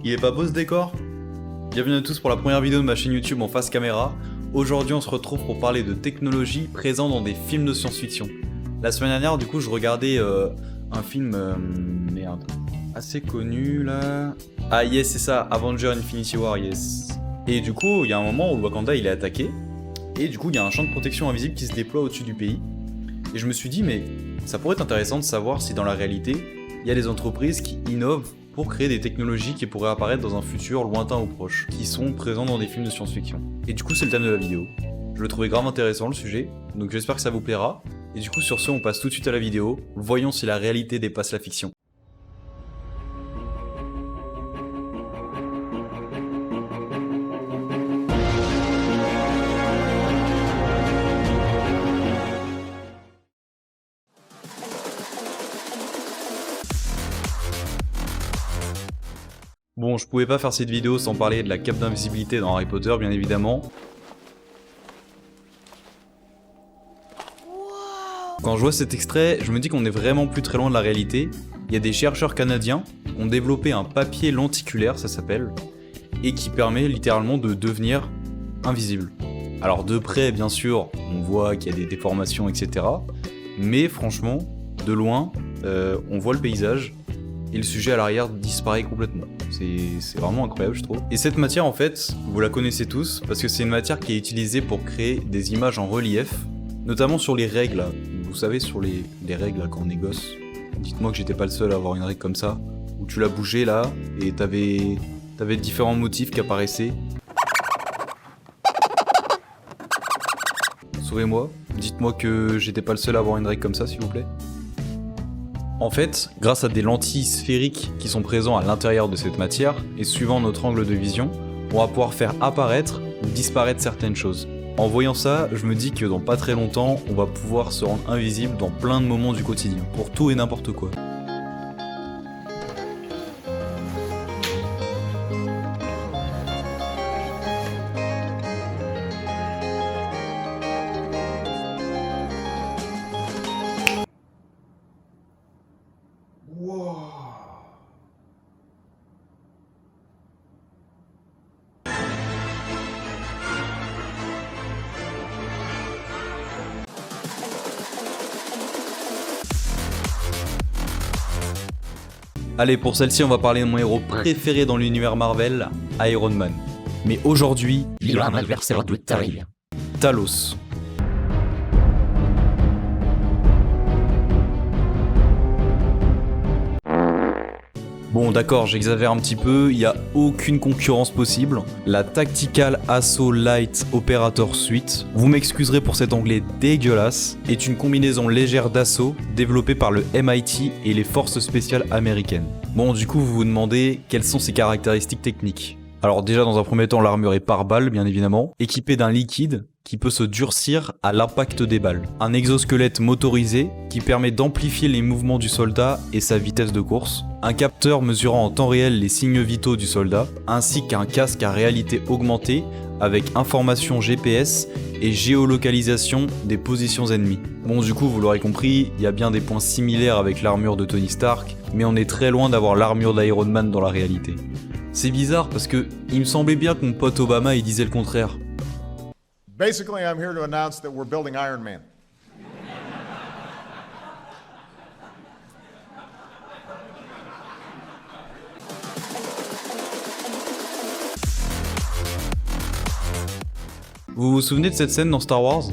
Il est pas beau ce décor? Bienvenue à tous pour la première vidéo de ma chaîne YouTube en face caméra. Aujourd'hui on se retrouve pour parler de technologie présente dans des films de science-fiction. La semaine dernière du coup je regardais un film assez connu là. Ah yes c'est ça, Avengers Infinity War, yes. Et du coup il y a un moment où le Wakanda il est attaqué. Et du coup il y a un champ de protection invisible qui se déploie au-dessus du pays. Et je me suis dit mais ça pourrait être intéressant de savoir si dans la réalité il y a des entreprises qui innovent pour créer des technologies qui pourraient apparaître dans un futur lointain ou proche, qui sont présents dans des films de science-fiction. Et du coup c'est le thème de la vidéo. Je le trouvais grave intéressant le sujet, donc j'espère que ça vous plaira. Et du coup sur ce on passe tout de suite à la vidéo, voyons si la réalité dépasse la fiction. Bon, je pouvais pas faire cette vidéo sans parler de la cape d'invisibilité dans Harry Potter, bien évidemment. Quand je vois cet extrait, je me dis qu'on est vraiment plus très loin de la réalité. Il y a des chercheurs canadiens qui ont développé un papier lenticulaire, ça s'appelle, et qui permet littéralement de devenir invisible. Alors de près, bien sûr, on voit qu'il y a des déformations, etc. Mais franchement, de loin, on voit le paysage. Et le sujet à l'arrière disparaît complètement. C'est vraiment incroyable je trouve. Et cette matière en fait, vous la connaissez tous, parce que c'est une matière qui est utilisée pour créer des images en relief, notamment sur les règles. Vous savez sur les règles là, quand on est gosse. Dites-moi que j'étais pas le seul à avoir une règle comme ça, où tu la bougeais là, et t'avais différents motifs qui apparaissaient. Sauvez-moi, dites-moi que j'étais pas le seul à avoir une règle comme ça s'il vous plaît. En fait, grâce à des lentilles sphériques qui sont présentes à l'intérieur de cette matière, et suivant notre angle de vision, on va pouvoir faire apparaître ou disparaître certaines choses. En voyant ça, je me dis que dans pas très longtemps, on va pouvoir se rendre invisible dans plein de moments du quotidien, pour tout et n'importe quoi. Allez, pour celle-ci, on va parler de mon héros préféré dans l'univers Marvel, Iron Man. Mais aujourd'hui, il a un adversaire de taille. Talos. Bon d'accord, j'exagère un petit peu, il n'y a aucune concurrence possible. La Tactical Assault Light Operator Suite, vous m'excuserez pour cet anglais dégueulasse, est une combinaison légère d'assaut développée par le MIT et les forces spéciales américaines. Bon du coup vous vous demandez quelles sont ses caractéristiques techniques. Alors déjà dans un premier temps l'armure est par balle bien évidemment, équipée d'un liquide qui peut se durcir à l'impact des balles. Un exosquelette motorisé qui permet d'amplifier les mouvements du soldat et sa vitesse de course. Un capteur mesurant en temps réel les signes vitaux du soldat, ainsi qu'un casque à réalité augmentée avec information GPS et géolocalisation des positions ennemies. Bon du coup vous l'aurez compris, il y a bien des points similaires avec l'armure de Tony Stark, mais on est très loin d'avoir l'armure d'Iron Man dans la réalité. C'est bizarre parce que il me semblait bien que mon pote Obama il disait le contraire. Basically, I'm here to announce that we're building Iron Man. Vous vous souvenez de cette scène dans Star Wars ?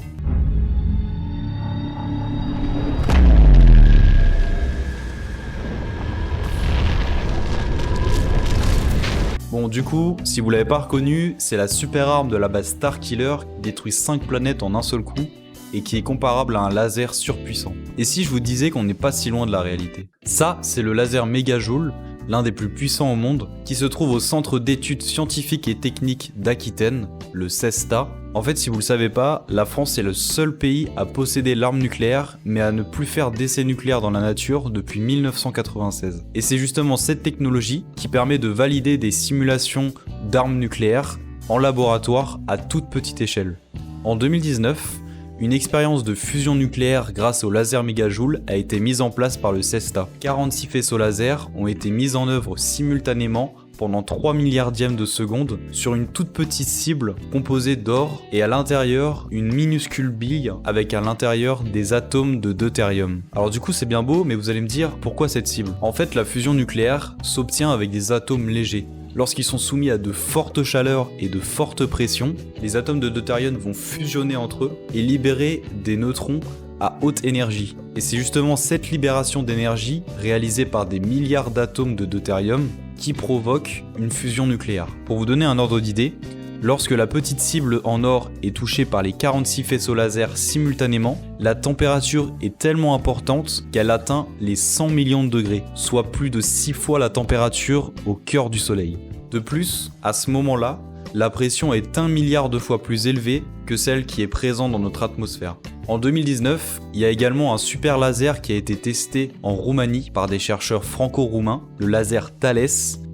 Bon du coup, si vous l'avez pas reconnu, c'est la super arme de la base Starkiller qui détruit 5 planètes en un seul coup et qui est comparable à un laser surpuissant. Et si je vous disais qu'on n'est pas si loin de la réalité ? Ça, c'est le laser Mégajoule, l'un des plus puissants au monde, qui se trouve au Centre d'études scientifiques et techniques d'Aquitaine, le CESTA. En fait, si vous le savez pas, la France est le seul pays à posséder l'arme nucléaire, mais à ne plus faire d'essais nucléaires dans la nature depuis 1996. Et c'est justement cette technologie qui permet de valider des simulations d'armes nucléaires en laboratoire à toute petite échelle. En 2019, Une expérience de fusion nucléaire grâce au laser mégajoule a été mise en place par le CESTA. 46 faisceaux laser ont été mis en œuvre simultanément pendant 3 milliardièmes de seconde sur une toute petite cible composée d'or et à l'intérieur une minuscule bille avec à l'intérieur des atomes de deutérium. Alors du coup c'est bien beau, mais vous allez me dire pourquoi cette cible? En fait la fusion nucléaire s'obtient avec des atomes légers. Lorsqu'ils sont soumis à de fortes chaleurs et de fortes pressions, les atomes de deutérium vont fusionner entre eux et libérer des neutrons à haute énergie. Et c'est justement cette libération d'énergie réalisée par des milliards d'atomes de deutérium qui provoque une fusion nucléaire. Pour vous donner un ordre d'idée, lorsque la petite cible en or est touchée par les 46 faisceaux laser simultanément, la température est tellement importante qu'elle atteint les 100 millions de degrés, soit plus de 6 fois la température au cœur du Soleil. De plus, à ce moment-là, la pression est 1 milliard de fois plus élevée que celle qui est présente dans notre atmosphère. En 2019, il y a également un super laser qui a été testé en Roumanie par des chercheurs franco-roumains, le laser Thales,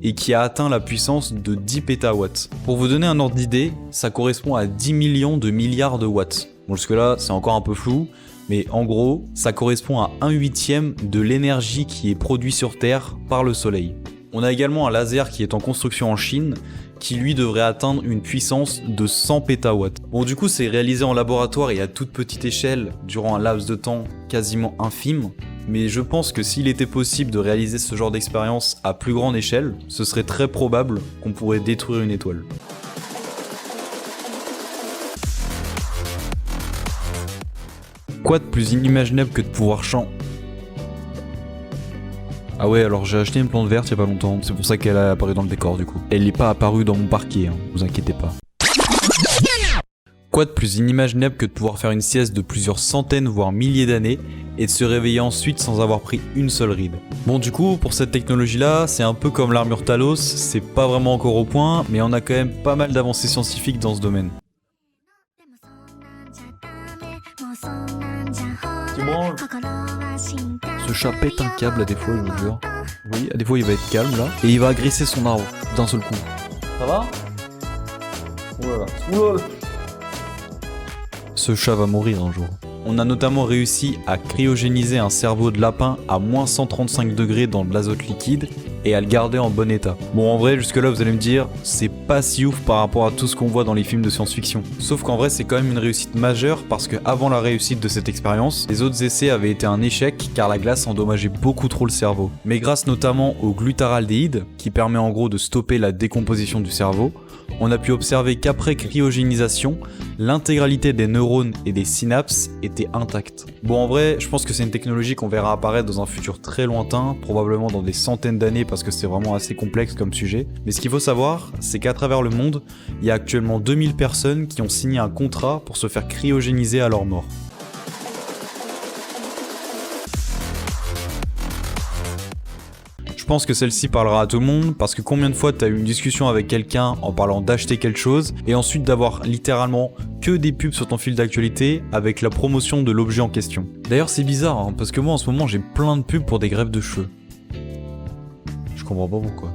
et qui a atteint la puissance de 10 pétawatts. Pour vous donner un ordre d'idée, ça correspond à 10 millions de milliards de watts. Bon, jusque-là, c'est encore un peu flou, mais en gros, ça correspond à 1/8 de l'énergie qui est produite sur Terre par le Soleil. On a également un laser qui est en construction en Chine, qui lui devrait atteindre une puissance de 100 pétawatts. Bon, du coup c'est réalisé en laboratoire et à toute petite échelle durant un laps de temps quasiment infime, mais je pense que s'il était possible de réaliser ce genre d'expérience à plus grande échelle, ce serait très probable qu'on pourrait détruire une étoile. Quoi de plus inimaginable que de pouvoir chanter? Ah ouais, alors j'ai acheté une plante verte il y a pas longtemps, c'est pour ça qu'elle a apparu dans le décor du coup. Elle n'est pas apparue dans mon parquet, vous inquiétez pas. Quoi de plus inimaginable que de pouvoir faire une sieste de plusieurs centaines voire milliers d'années et de se réveiller ensuite sans avoir pris une seule ride. Bon du coup, pour cette technologie là, c'est un peu comme l'armure Talos, c'est pas vraiment encore au point, mais on a quand même pas mal d'avancées scientifiques dans ce domaine. Ce chat pète un câble à des fois, je vous jure. Oui, à des fois il va être calme là. Et il va agresser son arbre d'un seul coup. Ça va? Oulala. Ce chat va mourir un jour. On a notamment réussi à cryogéniser un cerveau de lapin à moins 135 degrés dans de l'azote liquide et à le garder en bon état. Bon en vrai jusque là vous allez me dire, c'est pas si ouf par rapport à tout ce qu'on voit dans les films de science-fiction. Sauf qu'en vrai c'est quand même une réussite majeure parce que avant la réussite de cette expérience, les autres essais avaient été un échec car la glace endommageait beaucoup trop le cerveau. Mais grâce notamment au glutaraldéhyde, qui permet en gros de stopper la décomposition du cerveau, on a pu observer qu'après cryogénisation, l'intégralité des neurones et des synapses étaient intactes. Bon en vrai, je pense que c'est une technologie qu'on verra apparaître dans un futur très lointain, probablement dans des centaines d'années parce que c'est vraiment assez complexe comme sujet. Mais ce qu'il faut savoir, c'est qu'à travers le monde, il y a actuellement 2000 personnes qui ont signé un contrat pour se faire cryogéniser à leur mort. Je pense que celle-ci parlera à tout le monde parce que combien de fois t'as eu une discussion avec quelqu'un en parlant d'acheter quelque chose et ensuite d'avoir littéralement que des pubs sur ton fil d'actualité avec la promotion de l'objet en question. D'ailleurs c'est bizarre parce que moi en ce moment j'ai plein de pubs pour des greffes de cheveux. Je comprends pas pourquoi.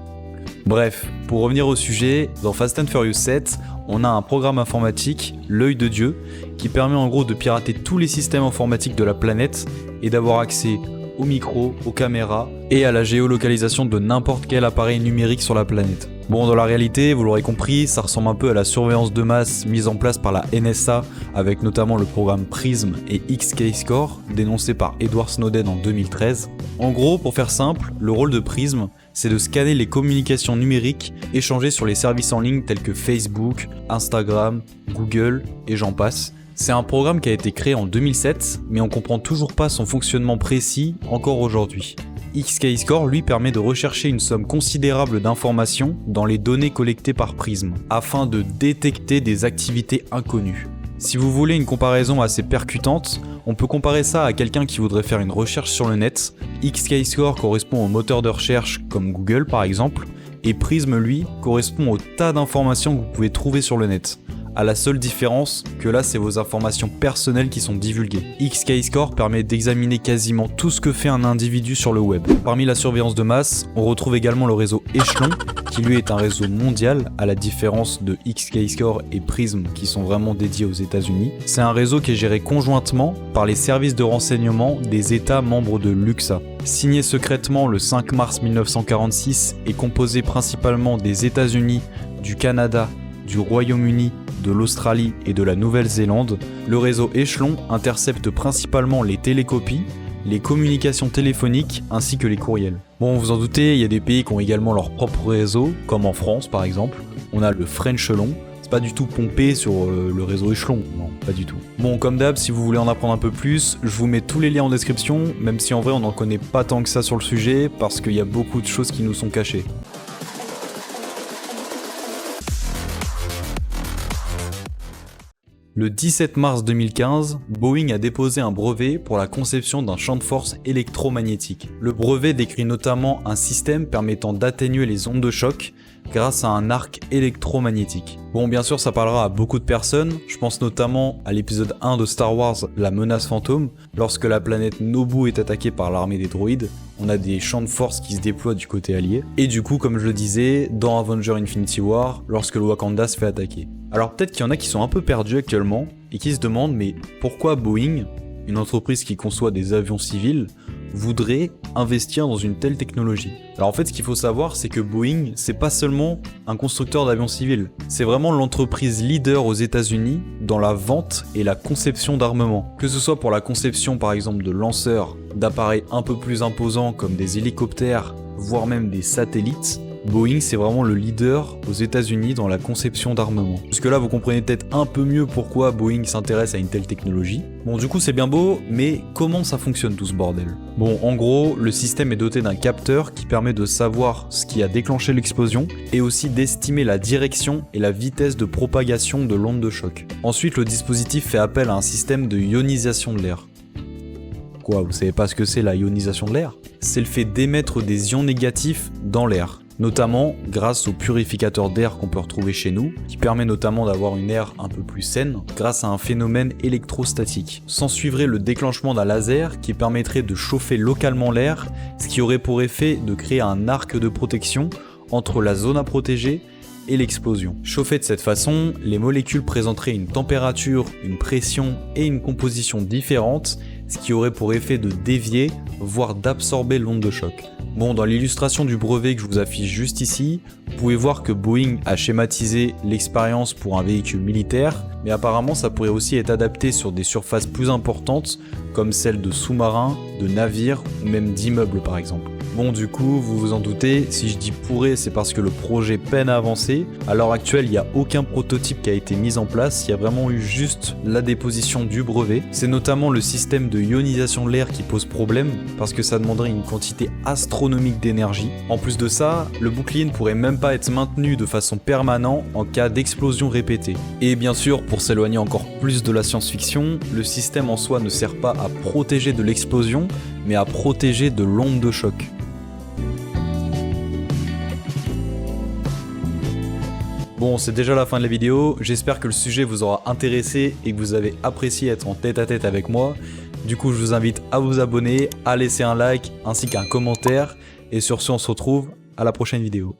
Bref, pour revenir au sujet, dans Fast and Furious 7, on a un programme informatique, l'œil de Dieu, qui permet en gros de pirater tous les systèmes informatiques de la planète et d'avoir accès aux micros, aux caméras et à la géolocalisation de n'importe quel appareil numérique sur la planète. Bon, dans la réalité, vous l'aurez compris, ça ressemble un peu à la surveillance de masse mise en place par la NSA avec notamment le programme PRISM et XKeyscore dénoncé par Edward Snowden en 2013. En gros, pour faire simple, le rôle de PRISM, c'est de scanner les communications numériques échangées sur les services en ligne tels que Facebook, Instagram, Google et j'en passe. C'est un programme qui a été créé en 2007, mais on comprend toujours pas son fonctionnement précis encore aujourd'hui. XKeyscore lui permet de rechercher une somme considérable d'informations dans les données collectées par Prism, afin de détecter des activités inconnues. Si vous voulez une comparaison assez percutante, on peut comparer ça à quelqu'un qui voudrait faire une recherche sur le net. XKeyscore correspond au moteur de recherche comme Google par exemple, et Prism lui correspond au tas d'informations que vous pouvez trouver sur le net. à la seule différence que là c'est vos informations personnelles qui sont divulguées. XKeyscore permet d'examiner quasiment tout ce que fait un individu sur le web. Parmi la surveillance de masse, on retrouve également le réseau Echelon, qui lui est un réseau mondial, à la différence de XKeyscore et Prism qui sont vraiment dédiés aux États-Unis. C'est un réseau qui est géré conjointement par les services de renseignement des États membres de l'UXA. Signé secrètement le 5 mars 1946 et composé principalement des États-Unis, du Canada, du Royaume-Uni, de l'Australie et de la Nouvelle-Zélande, le réseau Echelon intercepte principalement les télécopies, les communications téléphoniques ainsi que les courriels. Bon, vous en doutez, il y a des pays qui ont également leur propre réseau, comme en France par exemple. On a le Frenchelon, c'est pas du tout pompé sur le réseau Echelon, non, pas du tout. Bon, comme d'hab, si vous voulez en apprendre un peu plus, je vous mets tous les liens en description, même si en vrai on n'en connaît pas tant que ça sur le sujet, parce qu'il y a beaucoup de choses qui nous sont cachées. Le 17 mars 2015, Boeing a déposé un brevet pour la conception d'un champ de force électromagnétique. Le brevet décrit notamment un système permettant d'atténuer les ondes de choc grâce à un arc électromagnétique. Bon, bien sûr, ça parlera à beaucoup de personnes, je pense notamment à l'épisode 1 de Star Wars, la menace fantôme. Lorsque la planète Naboo est attaquée par l'armée des droïdes, on a des champs de force qui se déploient du côté allié. Et du coup, comme je le disais, dans Avengers Infinity War, lorsque le Wakanda se fait attaquer. Alors peut-être qu'il y en a qui sont un peu perdus actuellement, et qui se demandent, mais pourquoi Boeing, une entreprise qui conçoit des avions civils, voudrait investir dans une telle technologie? Alors en fait, ce qu'il faut savoir, c'est que Boeing, c'est pas seulement un constructeur d'avions civils, c'est vraiment l'entreprise leader aux États-Unis dans la vente et la conception d'armement. Que ce soit pour la conception par exemple de lanceurs, d'appareils un peu plus imposants comme des hélicoptères, voire même des satellites, Boeing c'est vraiment le leader aux États-Unis dans la conception d'armement. Jusque là vous comprenez peut-être un peu mieux pourquoi Boeing s'intéresse à une telle technologie. Bon, du coup c'est bien beau, mais comment ça fonctionne tout ce bordel? Bon, en gros, le système est doté d'un capteur qui permet de savoir ce qui a déclenché l'explosion et aussi d'estimer la direction et la vitesse de propagation de l'onde de choc. Ensuite, le dispositif fait appel à un système de ionisation de l'air. Quoi, vous savez pas ce que c'est la ionisation de l'air? C'est le fait d'émettre des ions négatifs dans l'air, notamment grâce au purificateur d'air qu'on peut retrouver chez nous, qui permet notamment d'avoir une air un peu plus saine grâce à un phénomène électrostatique. S'ensuivrait le déclenchement d'un laser qui permettrait de chauffer localement l'air, ce qui aurait pour effet de créer un arc de protection entre la zone à protéger et l'explosion. Chauffées de cette façon, les molécules présenteraient une température, une pression et une composition différentes, ce qui aurait pour effet de dévier, voire d'absorber l'onde de choc. Bon, dans l'illustration du brevet que je vous affiche juste ici, vous pouvez voir que Boeing a schématisé l'expérience pour un véhicule militaire, mais apparemment ça pourrait aussi être adapté sur des surfaces plus importantes, comme celles de sous-marins, de navires ou même d'immeubles par exemple. Bon, du coup, vous vous en doutez, si je dis pourrait, c'est parce que le projet peine à avancer. À l'heure actuelle, il n'y a aucun prototype qui a été mis en place, il y a vraiment eu juste la déposition du brevet. C'est notamment le système de ionisation de l'air qui pose problème, parce que ça demanderait une quantité astronomique d'énergie. En plus de ça, le bouclier ne pourrait même pas être maintenu de façon permanente en cas d'explosion répétée. Et bien sûr, pour s'éloigner encore plus de la science-fiction, le système en soi ne sert pas à protéger de l'explosion, mais à protéger de l'onde de choc. Bon, c'est déjà la fin de la vidéo, j'espère que le sujet vous aura intéressé et que vous avez apprécié être en tête à tête avec moi. Du coup, je vous invite à vous abonner, à laisser un like ainsi qu'un commentaire. Et sur ce, on se retrouve à la prochaine vidéo.